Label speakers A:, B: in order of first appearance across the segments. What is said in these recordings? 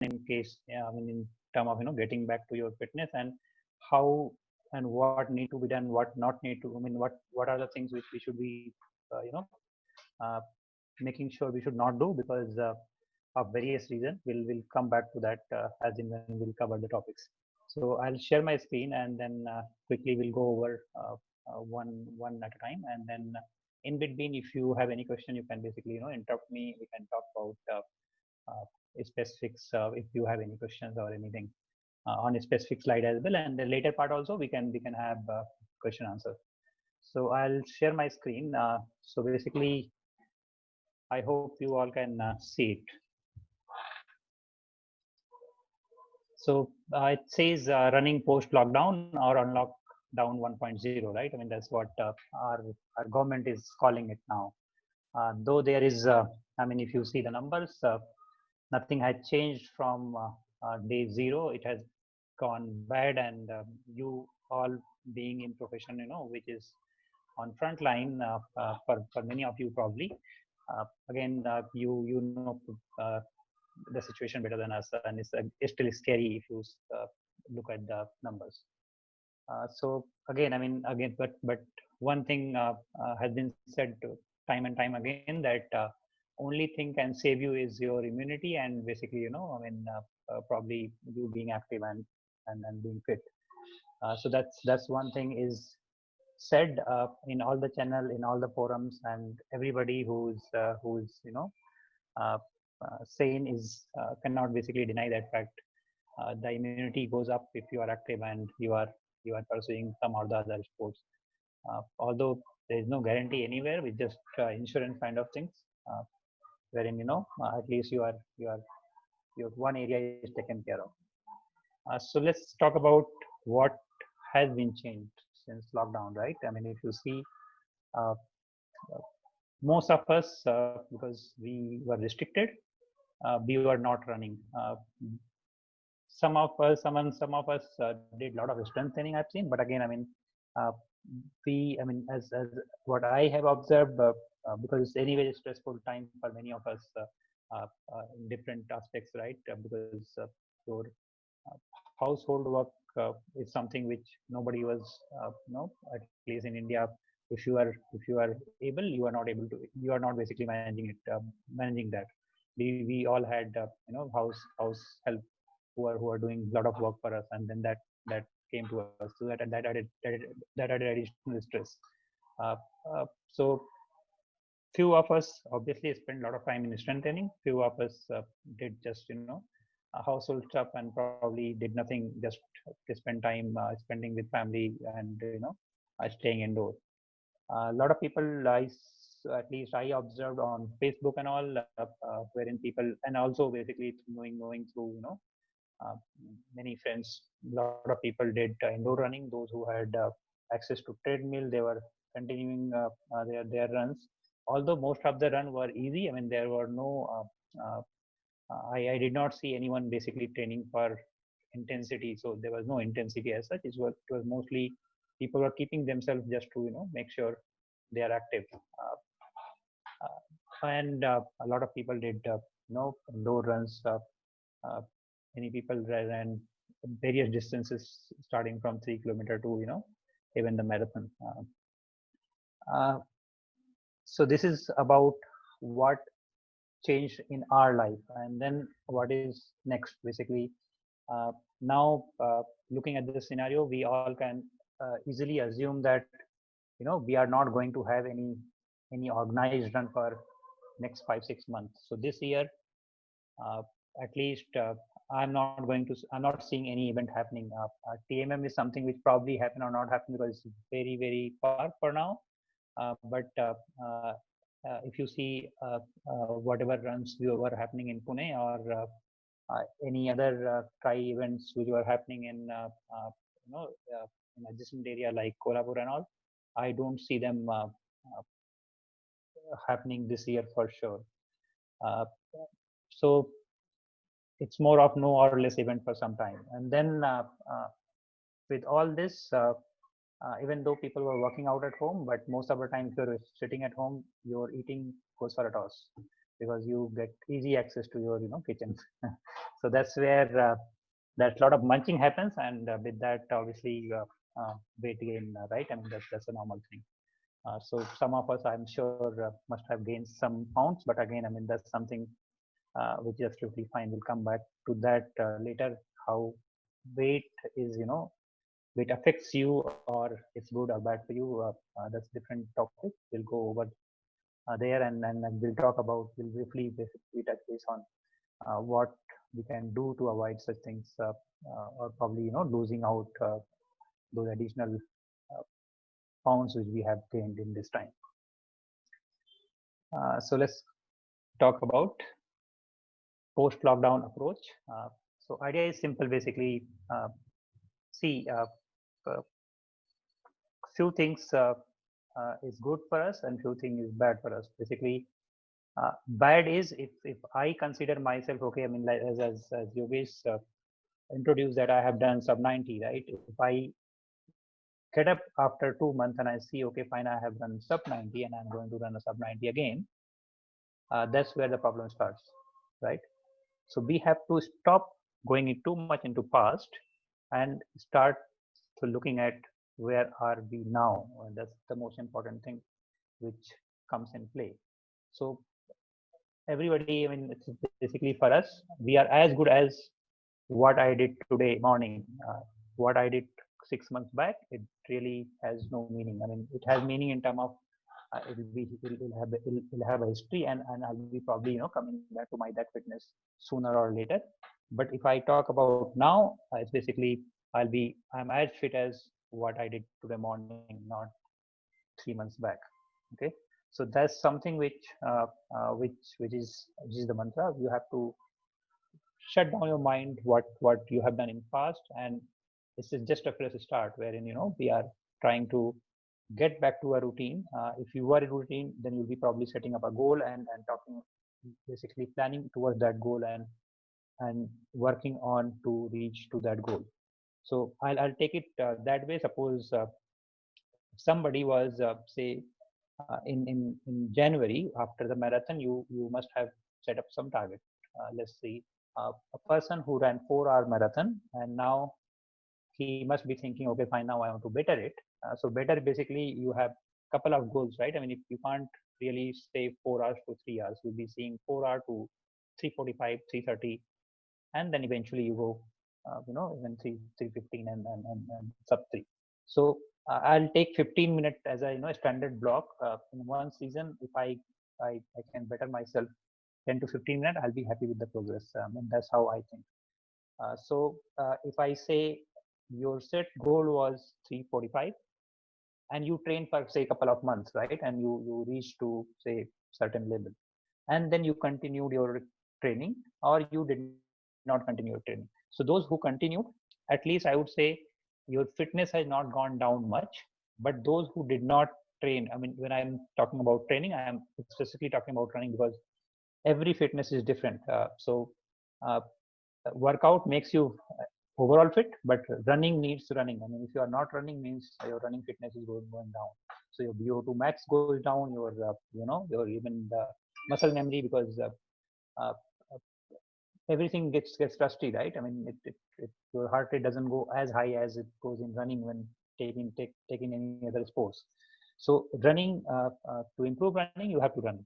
A: in case, I mean, in term of getting back to your fitness, and how and what need to be done, what not need to. I mean, what are the things which we should be, uh, making sure we should not do because of various reasons. We'll come back to that as in when we'll cover the topics. So I'll share my screen and then quickly we'll go over one at a time, and then in between, if you have any question, you can basically interrupt me. We can talk about specifics if you have any questions or anything on a specific slide as well. And the later part also we can have question answer. So I'll share my screen. So basically, I hope you all can see it. So it says running post lockdown or unlock down 1.0, right? I mean, that's what our government is calling it now. Though there is, I mean, if you see the numbers, nothing has changed from day zero. It has gone bad, and you all being in profession, which is on front line for many of you probably. Again, you know the situation better than us, and it's still scary if you look at the numbers. So again, I mean, again, but one thing has been said time and time again, that only thing can save you is your immunity, and basically, I mean, probably you being active and being fit. So that's one thing is said in all the channel, in all the forums, and everybody who's uh, sane is cannot basically deny that fact. The immunity goes up if you are active and you are pursuing some or the other sports. Although there is no guarantee anywhere, with just insurance kind of things, wherein at least your one area is taken care of. So let's talk about what has been changed since lockdown, right? I mean, if you see, uh, most of us, because we were restricted, we were not running. Some of us did a lot of strength training, I've seen, but again, I mean, uh, I mean, as what I have observed, because it's anyway a stressful time for many of us in different aspects, right? Because your household work is something which nobody was, at least in India. If you are able, you are not able to. You are not basically managing it, managing that. We all had, house help who are doing a lot of work for us, and then that came to us. So that added additional stress. Uh, so few of us obviously spent a lot of time in strength training. Few of us did just household stuff and probably did nothing, just to spend time spending with family and staying indoors. A lot of people, at least I observed on Facebook and all, wherein people, and also basically knowing through uh, many friends, a lot of people did indoor running. Those who had access to treadmill, they were continuing their runs. Although most of the run were easy, I mean, there were no. I did not see anyone basically training for intensity, so there was no intensity as such. It was mostly people were keeping themselves just to make sure they are active. And a lot of people did indoor runs. Uh, Many people ran various distances, starting from 3 kilometer to even the marathon. Uh, so this is about what changed in our life, and then what is next. Basically, now looking at this scenario, we all can easily assume that we are not going to have any organized run for next 5 6 months. So this year, uh, at least I'm not seeing any event happening. TMM is something which probably happen or not happen because it's very far for now. But if you see whatever runs were happening in Pune, or any other tri events which were happening you know in adjacent area like Kolhapur and all, I don't see them happening this year for sure. Uh, so it's more of no or less event for some time. And then with all this, even though people were working out at home, but most of the time, if you're sitting at home, your eating goes for a toss. because you get easy access to your kitchens. So that's where that lot of munching happens, and with that obviously weight gain, right? I mean that's a normal thing. So some of us, I'm sure, must have gained some pounds, but again, I mean that's something which is absolutely fine. We'll come back to that later. How weight is, weight affects you, or it's good or bad for you. That's a different topic. We'll go over there, and we'll talk about. We'll briefly basically touch base on what we can do to avoid such things, or probably losing out those additional uh, pounds which we have gained in this time. So let's talk about post-lockdown approach. So idea is simple, basically. See, few things is good for us and few things is bad for us. Basically, bad is if I consider myself, okay, I mean, like, as Yogesh introduced, that I have done sub 90, right? If I get up after 2 months and I see, okay, fine, I have run sub 90 and I'm going to run a sub 90 again, that's where the problem starts, right? So we have to stop going too much into past and start to looking at where are we now. And that's the most important thing which comes in play. So everybody, I mean, it's basically for us, we are as good as what I did today morning. What I did 6 months back, it really has no meaning. I mean, it has meaning in terms of it'll have a history, and I'll be probably coming back to my that fitness sooner or later. But if I talk about now, it's basically I'm as fit as what I did today morning, not 3 months back. Okay, so that's something which is the mantra. You have to shut down your mind what you have done in past, and this is just a fresh start wherein we are trying to get back to a routine. If you were in routine, then you'll be probably setting up a goal and talking, basically planning towards that goal, and working on to reach to that goal. So I'll take it that way. Suppose somebody was say in January after the marathon, you must have set up some target. Let's see, a person who ran 4-hour marathon, and now he must be thinking, okay, fine, now I want to better it. So better, basically, you have couple of goals, right? I mean, if you can't really stay 4 hours to 3 hours, you'll be seeing 4 hour to 3:45, 3:30, and then eventually you go, even 3:15 and sub 3. So I'll take 15 minutes as a standard block in one season. If I can better myself 10 to 15 minutes, I'll be happy with the progress, and that's how I think. So if I say your set goal was 3:45, and you train for say a couple of months, right, and you reach to say certain level, and then you continued your training, or you did not continue your training. So those who continued, at least I would say your fitness has not gone down much. But those who did not train, I mean, when I'm talking about training, I am specifically talking about running, because every fitness is different. So uh, workout makes you overall fit, but running needs running. I mean, if you are not running, means your running fitness is going down. So your VO2 max goes down. Your even the muscle memory, because uh, everything gets rusty, right? I mean, your heart rate doesn't go as high as it goes in running when taking any other sports. So running, to improve running, you have to run.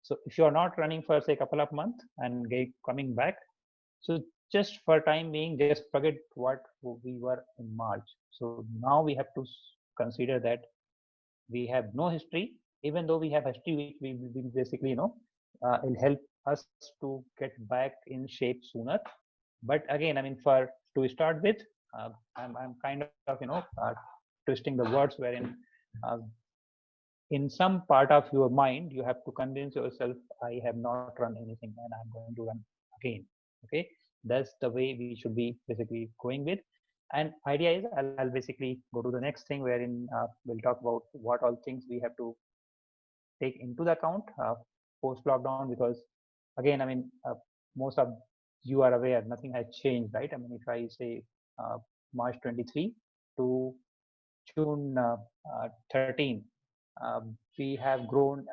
A: So if you are not running for say a couple of months and coming back, so just for time being, just forget what we were in March. So now we have to consider that we have no history. Even though we have history, which we basically will help us to get back in shape sooner. But again, I mean, to start with, I'm kind of twisting the words, wherein uh, in some part of your mind you have to convince yourself, I have not run anything and I'm going to run again. Okay, that's the way we should be basically going with. And idea is, I'll basically go to the next thing, wherein we'll talk about what all things we have to take into the account post lockdown. Because again, I mean, most of you are aware nothing has changed, right? I mean, if I say March 23 to June 13, we have grown,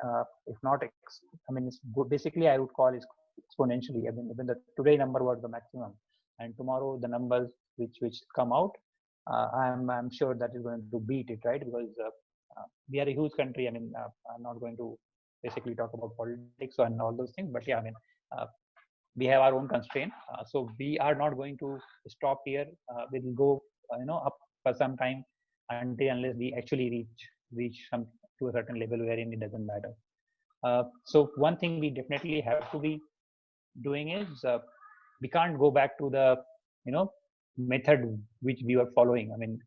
A: if not, I mean, basically I would call it exponentially. I mean, even the today number was the maximum, and tomorrow the numbers which come out, I'm sure that is going to beat it, right? Because we are a huge country. I mean, I'm not going to basically talk about politics and all those things, but yeah, I mean, uh, we have our own constraint, so we are not going to stop here. We'll go, up for some time until unless we actually reach some to a certain level wherein it doesn't matter. So one thing we definitely have to be doing is, we can't go back to the you know method which we were following. I mean,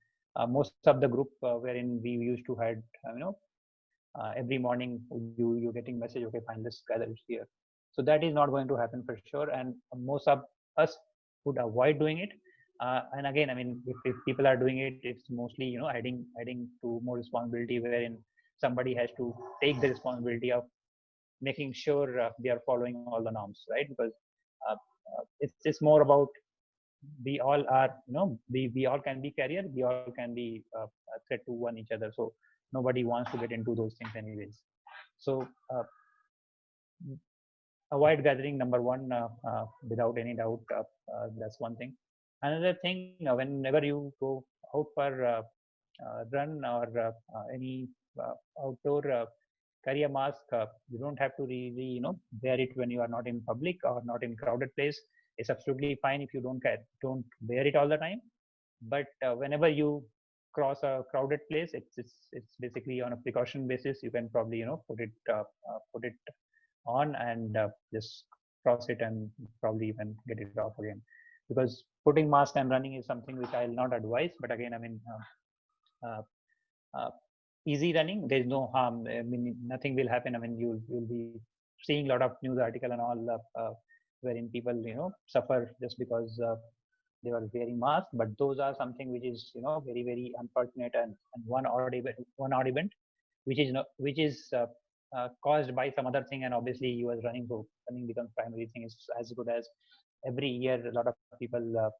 A: most of the group wherein we used to had, every morning you're getting message, okay, fine, let's gather here. So that is not going to happen for sure, and most of us would avoid doing it. And again, I mean, if people are doing it, it's mostly, adding to more responsibility, wherein somebody has to take the responsibility of making sure they are following all the norms, right? Because uh, it's more about, we all are, we all can be carrier, we all can be a threat to one each other. So nobody wants to get into those things anyways. So avoid gathering, number one, without any doubt. That's one thing. Another thing, whenever you go out for run or any outdoor, carry a mask. You don't have to really, wear it when you are not in public or not in crowded place. It's absolutely fine if you don't wear it all the time. But whenever you cross a crowded place, it's basically on a precaution basis. You can probably, put it on and just cross it and probably even get it off again. Because putting mask and running is something which I'll not advise. But again, I mean, uh, uh, easy running, there's no harm. I mean, nothing will happen. I mean, you'll be seeing a lot of news article and all, wherein people, suffer just because they were wearing masks. But those are something which is, very very unfortunate, and one odd event which is no, which is caused by some other thing. And obviously you was running, so running becomes primary thing. Is as good as every year a lot of people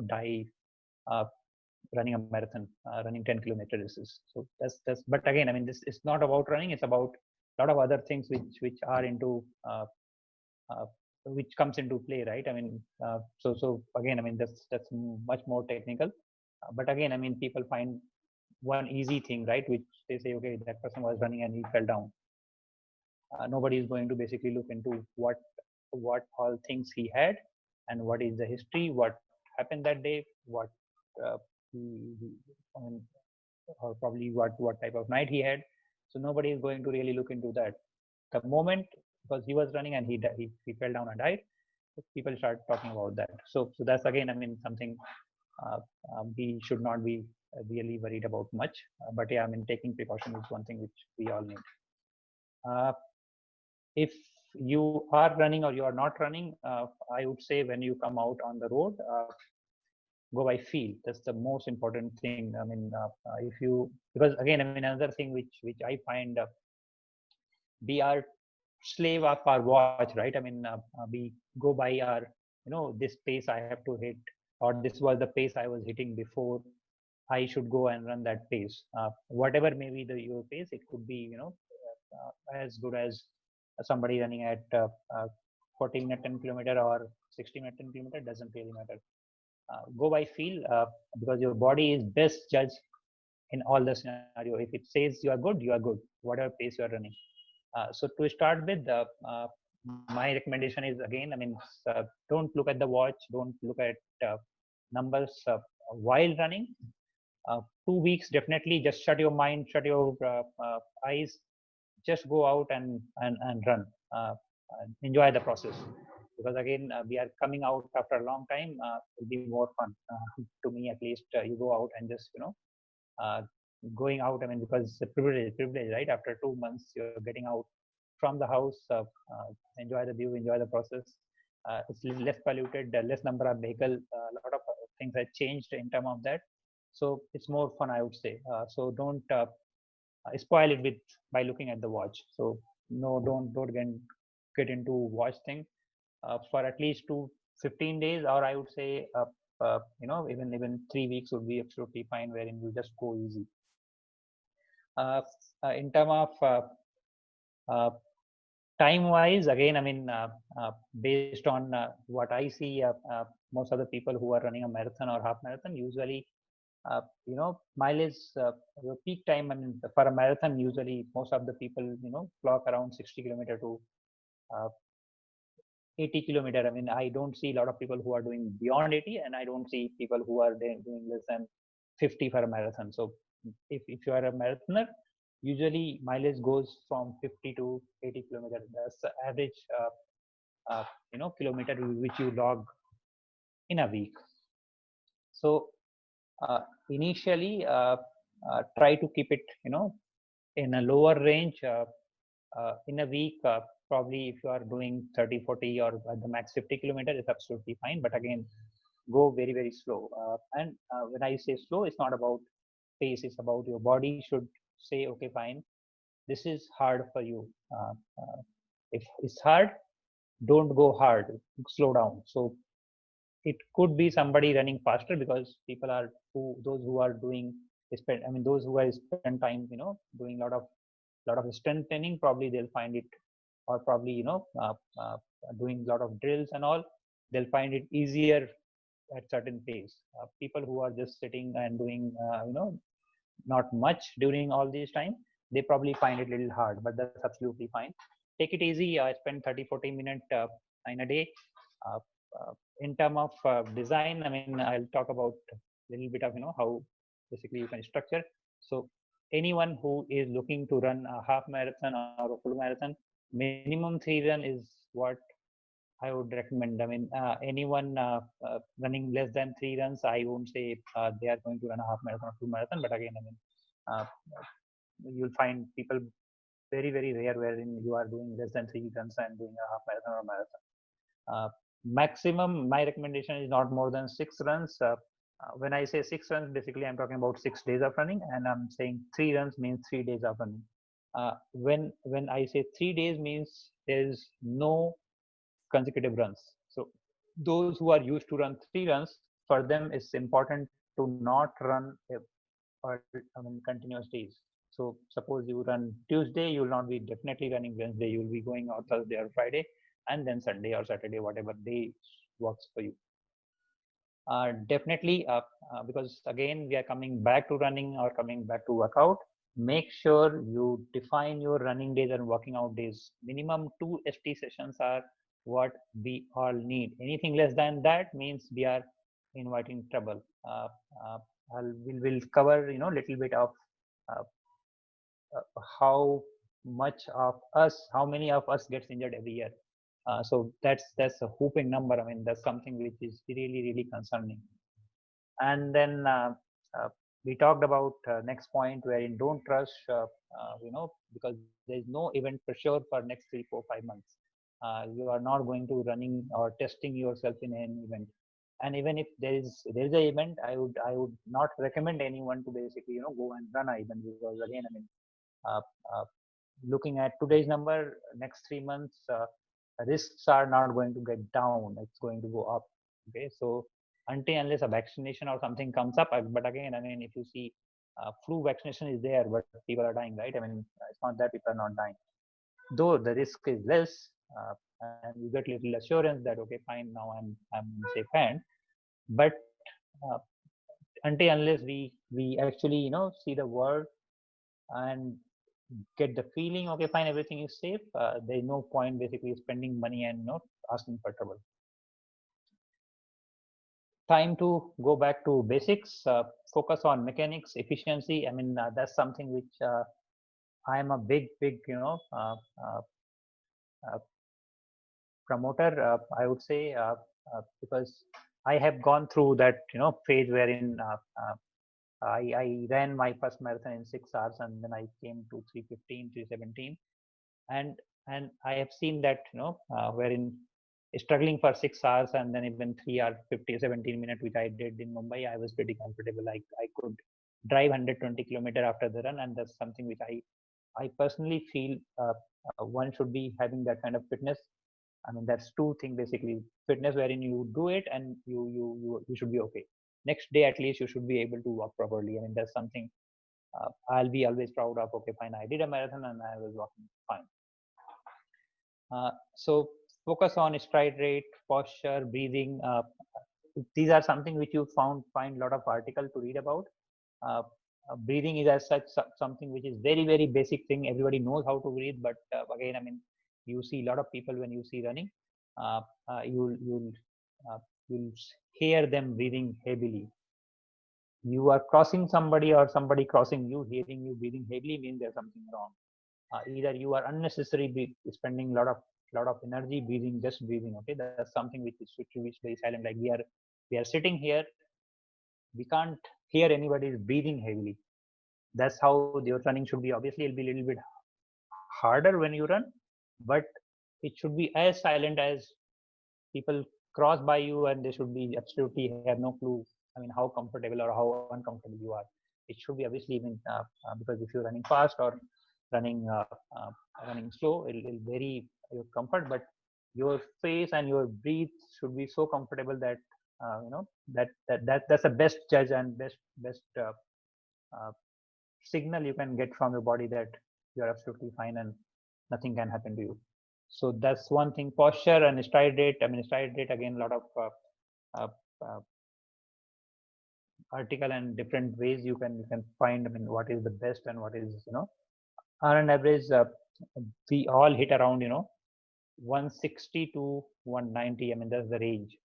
A: die uh, running a marathon, running 10-kilometer races. So that's. But again, I mean, this is not about running. It's about a lot of other things which are into uh, which comes into play, right? I mean, so again, I mean, that's much more technical. But again, I mean, people find one easy thing, right? Which they say, okay, that person was running and he fell down. Nobody is going to basically look into what all things he had, and what is the history, what happened that day, what uh, I mean, or probably what type of night he had. So nobody is going to really look into that. The moment, because he was running and he fell down and died, people start talking about that. So that's again, I mean, something uh, we should not be really worried about much. But yeah, I mean, taking precaution is one thing which we all need. Uh, if you are running or you are not running, I would say when you come out on the road, go by feel. That's the most important thing. I mean, if you, because again, I mean, another thing which I find, we are slave of our watch, right? I mean, we go by our, this pace I have to hit, or this was the pace I was hitting before. I should go and run that pace. Whatever may be your pace, it could be, as good as somebody running at 40-minute 10-kilometer or 60-minute 10-kilometer. Doesn't really matter. Go by feel, because your body is best judge in all the scenario. If it says you are good, you are good, whatever pace you are running. So to start with, my recommendation is, again, I mean, don't look at the watch, don't look at numbers while running. 2 weeks definitely, just shut your mind, shut your eyes, just go out and run. Enjoy the process, because again, we are coming out after a long time. It'll be more fun, to me at least. You go out and just, uh, going out, I mean, because it's a privilege, right? After 2 months you're getting out from the house. Enjoy the view, enjoy the process. It's less polluted, less number of vehicle, a lot of things have changed in terms of that. So it's more fun, I would say. So don't spoil it with by looking at the watch. So no, don't get into watch thing for at least 15 days, or I would say, even 3 weeks would be absolutely fine, wherein you just go easy. In terms of uh, time wise, again, I mean, based on what I see, most of the people who are running a marathon or half marathon usually, mileage, your peak time, I mean, for a marathon, usually most of the people, clock around 60 kilometer to uh, 80 kilometer. I mean, I don't see a lot of people who are doing beyond 80, and I don't see people who are doing less than 50 for a marathon. So if you are a marathoner, usually mileage goes from 50 to 80 kilometer. That's the average, kilometer which you log in a week. So uh, initially, try to keep it, in a lower range. In a week, probably if you are doing 30, 40 or at the max 50 kilometer, it's absolutely fine. But again, go very, very slow. And when I say slow, it's not about pace, it's about your body should say, okay, fine, this is hard for you. If it's hard, don't go hard, slow down. So it could be somebody running faster because people are those who are doing, I mean, those who are spend time, doing lot of strength training, probably they'll find it, or probably doing a lot of drills and all, they'll find it easier at certain pace. People who are just sitting and doing not much during all these time, they probably find it a little hard, but that's absolutely fine. Take it easy. Spend 30-40 minutes in a day. uh, in term of design, I mean, I'll talk about a little bit of how basically you can structure. So anyone who is looking to run a half marathon or a full marathon, minimum 3 run is what I would recommend. I mean, anyone running less than 3 runs, I won't say they are going to run a half marathon or full marathon. But again, I mean, uh, you'll find people very, very rare wherein you are doing less than 3 runs and doing a half marathon or marathon. Maximum, my recommendation is not more than 6 runs. When I say 6 runs, basically I'm talking about 6 days of running, and I'm saying 3 runs means 3 days of running. When I say 3 days means there is no consecutive runs. So those who are used to run 3 runs, for them it's important to not run continuous days. So suppose you run Tuesday, you will not be definitely running Wednesday. You will be going out Thursday or Friday, and then Sunday or Saturday, whatever day works for you. Definitely, because again we are coming back to running or coming back to workout. Make sure you define your running days and working out days. Minimum 2 ST sessions are what we all need. Anything less than that means we are inviting trouble. Uh, we'll cover little bit of uh, how much of us, how many of us gets injured every year. So that's a whooping number. I mean, that's something which is really, really concerning. And then we talked about next point wherein don't rush, because there is no event for sure for next 3, 4, 5 months. You are not going to running or testing yourself in an event. And even if there is a event, I would not recommend anyone to basically go and run a event, because again, I mean, uh, uh, looking at today's number, next 3 months, risks are not going to get down. It's going to go up. Okay, so until unless a vaccination or something comes up, but again, I mean, if you see, flu vaccination is there, but people are dying, right? I mean, it's not that people are not dying, though the risk is less, and you get little assurance that okay, fine, now I'm in safe hand. But uh, until unless we actually see the world and get the feeling, okay, fine, everything is safe, there's no point basically spending money and not asking for trouble. Time to go back to basics, focus on mechanics, efficiency. I mean, that's something which I am a big uh, uh, promoter, I would say, because I have gone through that phase wherein I ran my first marathon in 6 hours, and then I came to 3:15, 3:17, and I have seen that wherein struggling for 6 hours and then even 3 hours 50 17 minutes, which I did in Mumbai, I was pretty comfortable. I could drive 120 kilometer after the run, and that's something which I personally feel one should be having that kind of fitness. I mean, that's two things basically: fitness, wherein you do it and you should be okay. Next day, at least, you should be able to walk properly. I mean, that's something I'll be always proud of, okay, fine, I did a marathon and I was walking fine. So focus on stride rate, posture, breathing. These are something which you find a lot of article to read about. Breathing is as such something which is very basic thing. Everybody knows how to breathe, but again, I mean, you see a lot of people when you see running, you'll hear them breathing heavily. You are crossing somebody or somebody crossing you, hearing you breathing heavily means there's something wrong. Either you are unnecessarily spending a lot of energy breathing, just breathing. Okay, that's something which is very silent. Like we are sitting here, we can't hear anybody breathing heavily. That's how your running should be. Obviously, it'll be a little bit harder when you run, but it should be as silent as people cross by you and they should be absolutely have no clue. I mean, how comfortable or how uncomfortable you are. It should be obviously even because if you're running fast or running uh, running slow, it'll vary your comfort, but your face and your breathe should be so comfortable that that's the best judge and best uh, signal you can get from your body that you're absolutely fine and nothing can happen to you. So that's one thing. Posture and stride rate. I mean, stride rate again, a lot of uh, uh, article and different ways you can find. I mean, what is the best and what is on an average. We all hit around 160 to 190. I mean, that's the range.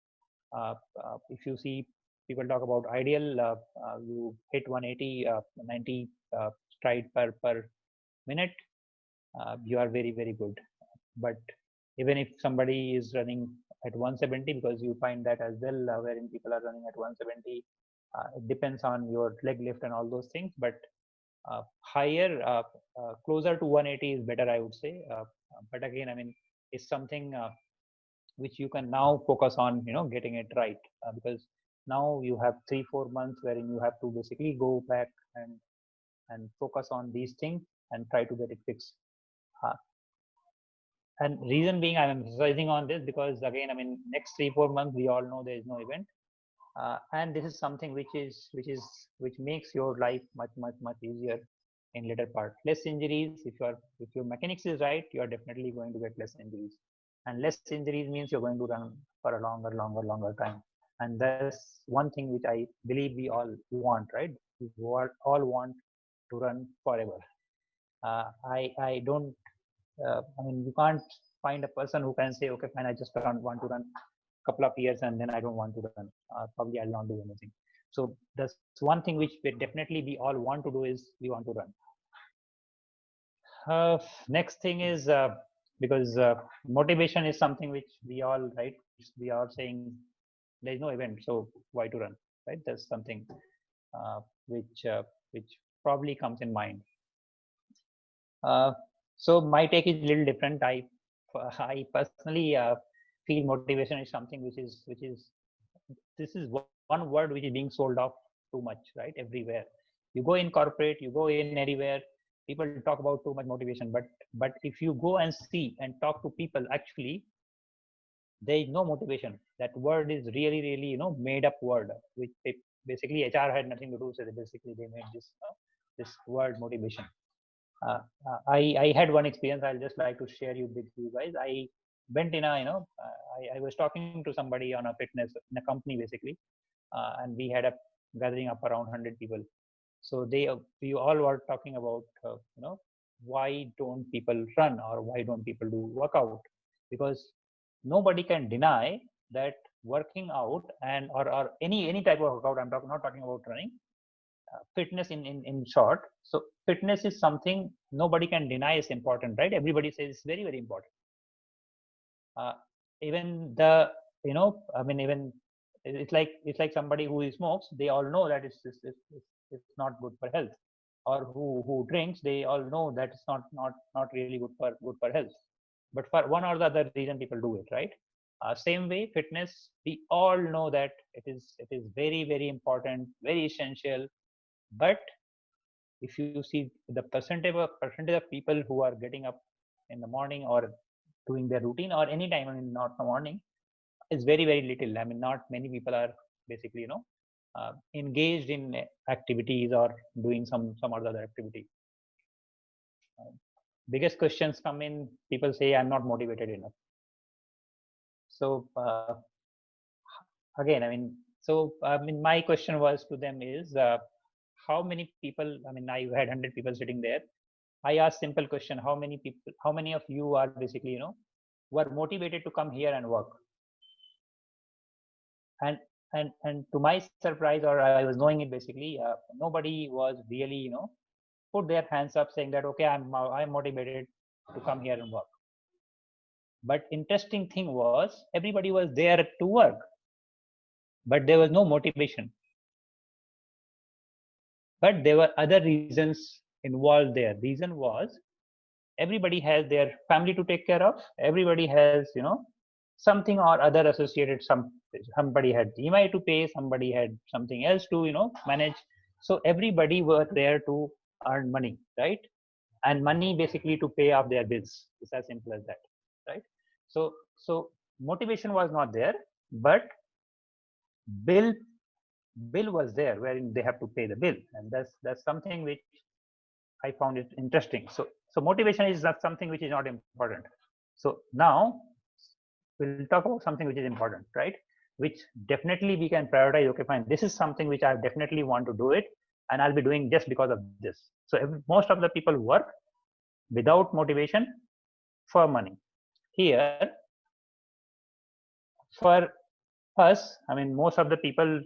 A: If you see people talk about ideal, you hit 180, 90 stride per minute, you are very good. But even if somebody is running at 170, because you find that as well, wherein people are running at 170, it depends on your leg lift and all those things. But higher, closer to 180 is better, I would say. But again, I mean, it's something which you can now focus on, getting it right, because now you have 3-4 months wherein you have to basically go back and focus on these things and try to get it fixed. Uh, and reason being, I'm emphasizing on this because again, I mean, next 3-4 months, we all know there is no event, and this is something which makes your life much easier in later part. Less injuries. If your mechanics is right, you are definitely going to get less injuries, and less injuries means you're going to run for a longer time. And that's one thing which I believe we all want, right? We all want to run forever. I don't. I mean, you can't find a person who can say, okay, fine, I just want to run a couple of years and then I don't want to run. Probably I'll not do anything. So that's one thing which definitely we all want to do is we want to run. Next thing is because motivation is something which we all, right? We are saying there is no event, so why to run, right? That's something uh, which uh, which probably comes in mind. So my take is a little different. I personally feel motivation is something which is this is one word which is being sold off too much, right? Everywhere you go in corporate, you go in anywhere, people talk about too much motivation. But if you go and see and talk to people, actually there is no motivation. That word is really made up word, which basically HR had nothing to do with it. Basically they made this word motivation. I had one experience. I'll just like to share you with you guys. I went in a I was talking to somebody on a fitness in a company basically, and we had a gathering up around 100 people. So we all were talking about why don't people run or why don't people do workout, because nobody can deny that working out and or any type of workout. Not talking about running, fitness in short. So fitness is something nobody can deny is important, right? Everybody says it's very important. uh, Even the I mean, even it's like somebody who smokes, they all know that it's not good for health, or who drinks, they all know that it's not really good for health, but for one or the other reason people do it, right? Same way fitness, we all know that it is very important, very essential. But if you see the percentage of people who are getting up in the morning or doing their routine or any time, I mean, not the morning, is very little. I mean, not many people are basically engaged in activities or doing some other activity. Biggest questions come in, people say I'm not motivated enough. So again, I mean, so my question was to them is, how many people, I mean, I had 100 people sitting there. I asked simple question, how many people, how many of you are basically, you know, were motivated to come here and work? And to my surprise, or I was knowing it basically, nobody was really, you know, put their hands up saying that, okay, I'm motivated to come here and work. But interesting thing was everybody was there to work, but there was no motivation. But there were other reasons involved there. Reason was everybody has their family to take care of. Everybody has, you know, something or other associated. Somebody had EMI to pay. Somebody had something else to, you know, manage. So everybody were there to earn money, right? And money basically to pay off their bills. It's as simple as that, right? So motivation was not there, but bill was there wherein they have to pay the bill, and that's something which I found it interesting. So motivation is not something which is not important. So now we'll talk about something which is important, right? Which definitely we can prioritize. Okay, fine. This is something which I definitely want to do it, and I'll be doing just because of this. So most of the people work without motivation for money. Here, for us, I mean, most of the people,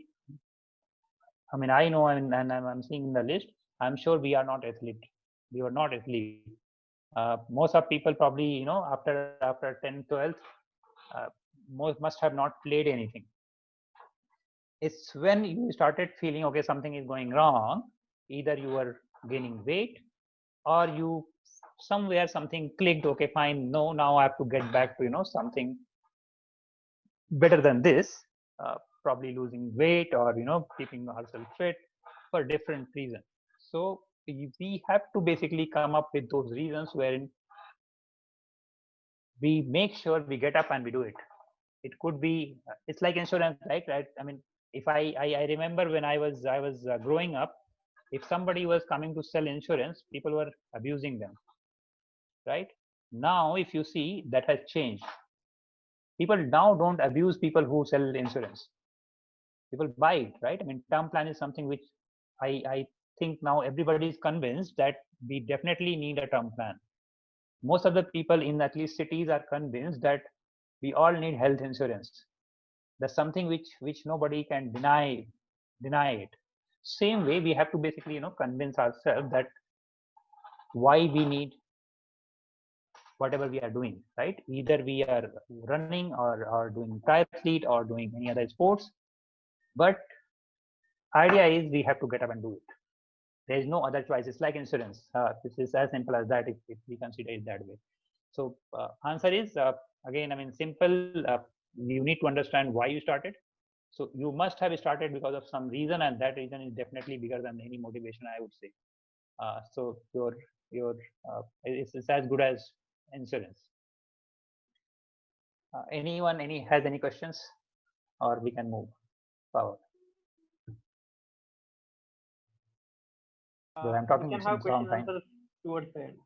A: I mean, I know, and I'm seeing in the list, I'm sure we are not athlete. We were not athlete. Most of people probably, you know, after 10th, 12th, most must have not played anything. It's when you started feeling, okay, something is going wrong. Either you were gaining weight, or you somewhere something clicked. Okay, fine. No, now I have to get back to, you know, something better than this. Probably losing weight, or, you know, keeping ourselves fit for different reasons. So we have to basically come up with those reasons wherein we make sure we get up and we do it. It could be, it's like insurance, right? I mean, if I remember when I was growing up, if somebody was coming to sell insurance, people were abusing them, right? Now, if you see, that has changed. People now don't abuse people who sell insurance. People buy it, right? I mean, term plan is something which I think now everybody is convinced that we definitely need a term plan. Most of the people in at least cities are convinced that we all need health insurance. That's something which nobody can deny it. Same way, we have to basically, you know, convince ourselves that why we need whatever we are doing, right? Either we are running, or doing triathlete, or doing any other sports, but idea is we have to get up and do it. There is no other choice. It's like insurance. This is as simple as that, if we consider it that way. So answer is, again, I mean, simple. You need to understand why you started. So you must have started because of some reason, and that reason is definitely bigger than any motivation, I would say. So your it's as good as insurance. Anyone has any questions, or we can move forward? I'm talking
B: we can have
A: some
B: question
A: time.
B: answers towards the end.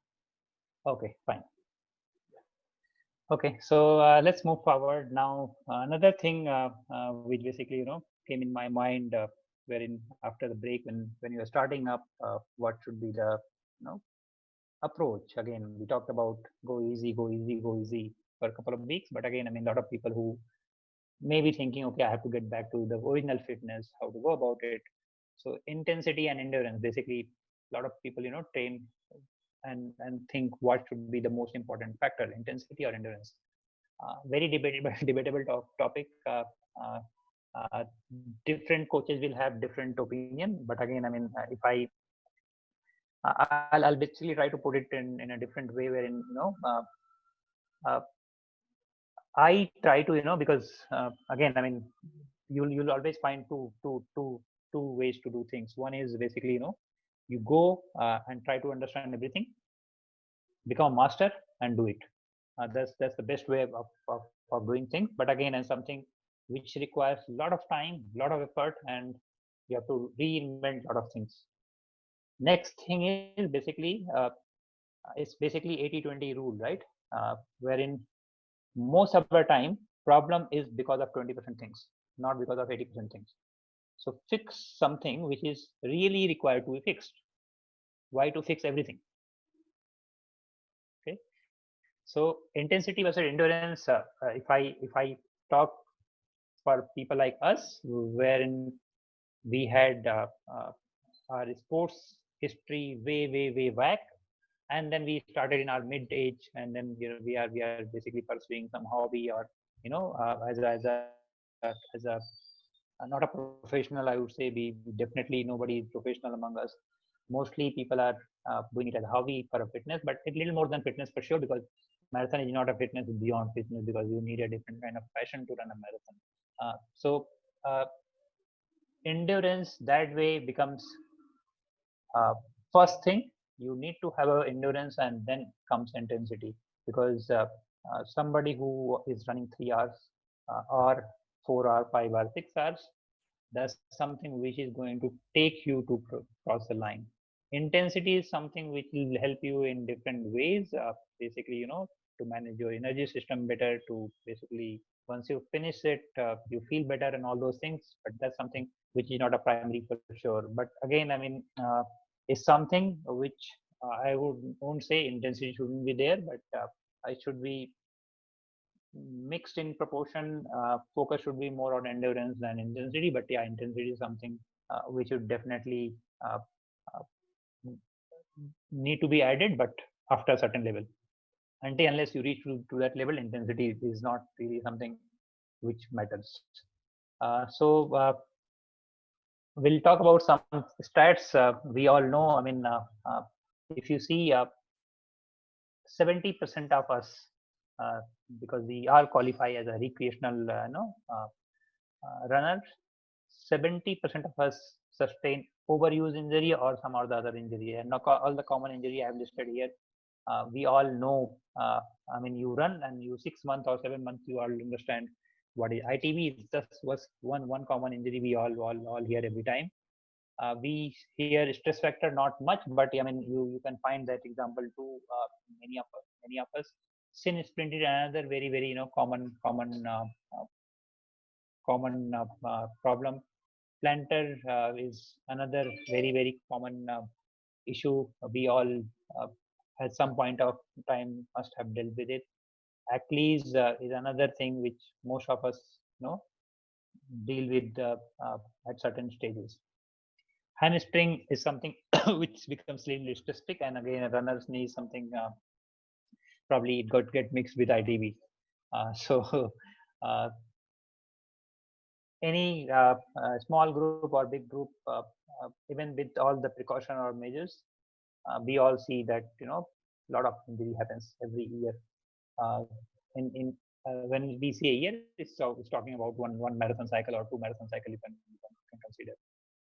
A: Okay, fine. Okay, so let's move forward now. Another thing which basically, you know, came in my mind, wherein after the break, when you are starting up, what should be the, you know, approach? Again, we talked about go easy, go easy, go easy for a couple of weeks, but again, I mean, a lot of people who may be thinking, okay, I have to get back to the original fitness, how to go about it. So intensity and endurance, basically, a lot of people, you know, train and think what should be the most important factor, intensity or endurance. Very debatable topic. Uh, uh, Different coaches will have different opinion, but again, I mean, if I'll basically try to put it in a different way, wherein, you know, uh, I try to, you know, because again, I mean, you'll always find two ways to do things. One is basically, you know, you go and try to understand everything, become a master, and do it. That's the best way of doing things. But again, and something which requires a lot of time, a lot of effort, and You have to reinvent a lot of things. Next thing is basically it's basically 80-20 rule, right? Wherein most of the time problem is because of 20% things, not because of 80% things. So fix something which is really required to be fixed. Why to fix everything? Okay. So intensity versus endurance. If I talk for people like us, wherein we had our sports history way back, and then we started in our mid age, and then we are basically pursuing some hobby, or as a not a professional, I would say. We definitely, nobody is professional among us. Mostly people are doing it as a hobby for a fitness, but it's little more than fitness for sure, because marathon is not a fitness, it's beyond fitness, because you need a different kind of passion to run a marathon. So uh, endurance that way becomes uh, first thing. You need to have a endurance, and then comes intensity, because somebody who is running 3 hours or 4 hours, 5 hours, 6 hours, that's something which is going to take you to cross the line. Intensity is something which will help you in different ways, basically, to manage your energy system better, to basically, once you finish it, you feel better and all those things. But that's something which is not a primary for sure. But again, I mean, is something which I won't say intensity shouldn't be there, but I should be mixed in proportion. Focus should be more on endurance than intensity. But yeah, intensity is something which should definitely uh, uh, need to be added, but after a certain level. Until unless you reach to that level, intensity is not really something which matters. So we'll talk about some stats. We all know. I mean, if you see, 70% of us, uh, because we all qualify as a recreational, runner, 70% of us sustain overuse injury or some or the other injury. And all the common injury I have listed here, we all know. I mean, you run and you 6 months or 7 months, you all understand what is ITB. It just was one common injury we all hear every time. We hear stress factor not much, but I mean, you can find that example too. Many of us. Sin splint is another very common problem. Plantar is another very common issue. We all uh, at some point of time must have dealt with it. Achilles is another thing which most of us deal with at certain stages. Hamstring is something which becomes little specific, and again, a runner's knee is something probably it got get mixed with ITB. So uh, any small group or big group, even with all the precaution or measures, we all see that a lot of injury happens every year. Uh, in When we say a year, it's talking about one marathon cycle or two marathon cycle, you can consider.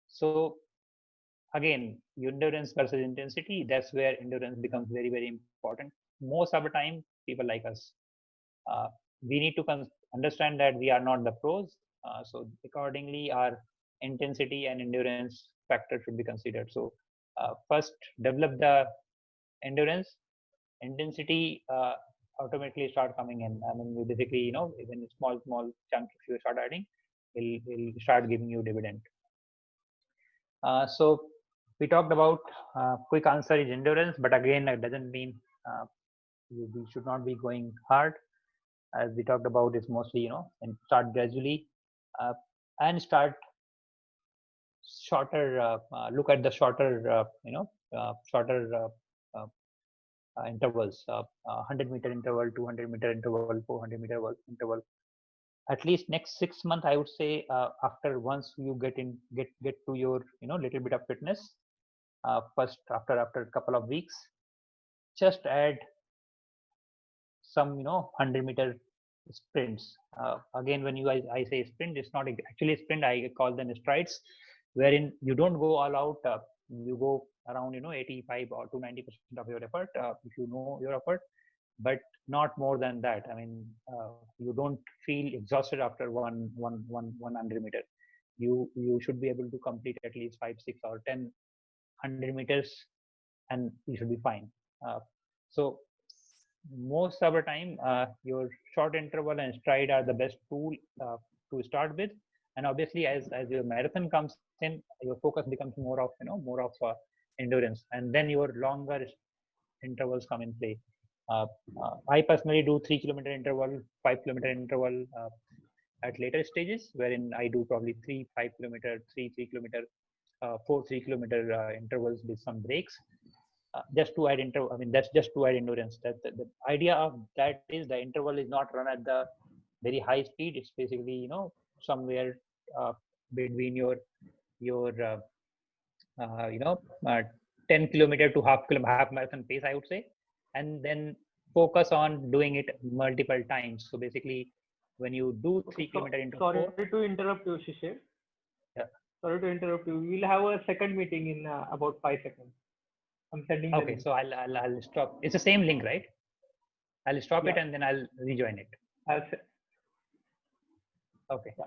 A: So again, endurance versus intensity. That's where endurance becomes very important. Most of the time, people like us, uh, we need to understand that we are not the pros. So accordingly, our intensity and endurance factor should be considered. So first, develop the endurance. Intensity automatically start coming in. I mean, you basically, even small chunks, if you start adding, will start giving you dividend. So we talked about quick answer is endurance, but again, that doesn't mean uh, we should not be going hard. As we talked about, it's mostly and start gradually, uh, and start shorter. Look at the shorter uh, intervals. 100-meter interval, 200-meter interval, 400-meter interval. At least next 6 months, I would say. After once you get to your little bit of fitness, first after a couple of weeks, just add some 100-meter sprints. Again, when I say sprint, it's not actually a sprint. I call them strides, wherein you don't go all out. You go around 85 or to 90% of your effort, if you know your effort, but not more than that. I mean, you don't feel exhausted after one 100 meter. you should be able to complete at least 5, 6, or 10, 100 meters, and you should be fine. So most of the time, your short interval and stride are the best tool to start with. And obviously, as your marathon comes in, your focus becomes more of more of endurance, and then your longer intervals come in play. I personally do 3 kilometer interval, 5 kilometer interval at later stages, wherein I do probably 3 5 kilometer, 3 3 kilometer, 4 3 kilometer intervals with some breaks, just to add interval. I mean, that's just to add endurance. That the idea of that is the interval is not run at the very high speed. It's basically somewhere between your 10 kilometer to half marathon pace, I would say, and then focus on doing it multiple times. So basically, when you do 3 kilometer into
B: Sorry
A: 4,
B: to interrupt you, Shishir.
A: yeah.
B: Sorry to interrupt you. We'll have a second meeting in about 5 seconds. I'm sending the
A: Okay,
B: link.
A: so I'll stop. It's the same link, right? I'll stop it
B: Yeah.
A: and then I'll rejoin it.
B: I'll say.
A: Okay.
B: Yeah.